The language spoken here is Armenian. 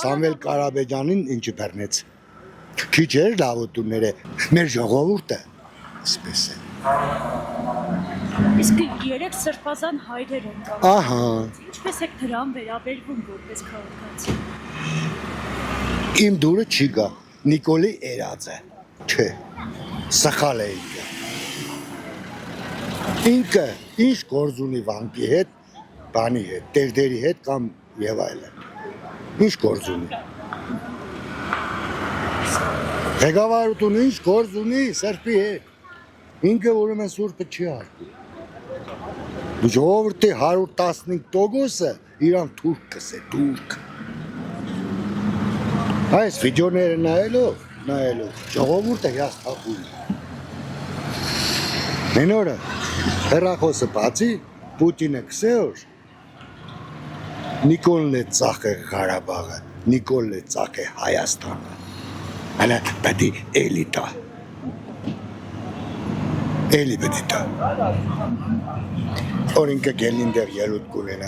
Սամվել Կարաբեջանին ինչը բռնեց։ Քիչ էր լավությունները, մեր ժողովուրդը այսպես է։ Իսկ երեք սրբազան հայրեր են կամ։ Ահա, Ինչպես եք դրան վերաբերվում որպես քաղաքացի։ իմ դուրը չի գա, Նիկոլի Էրածը, չէ, սխալ է ինքը, ինչ գործ ունի վանկի հետ, բանի հետ, տերդերի հետ կամ եւ այլն, ինչ գործ ունի։ Ղեկավարությունը ինչ գործ ունի սրբի հետ, ինքը ուրեմն սուրբը չի հարկում։ Ժողովրդի 115%-ը իրան թուրք կսե, թուրք։ Այս վիդեոները նայելով, ժողովուրդը հիասթափում է։ Մենորը, հեռախոսը բացի, Պուտինը կսեոր, Նիկոլն է ծախ է Ղարաբաղը, Նիկոլն է ծախ է Հայաստանը։ Հələ պետի էլի տա։ Էլի պետի տա։ Որ ինքը գելին դեղ ելուտ կունենա։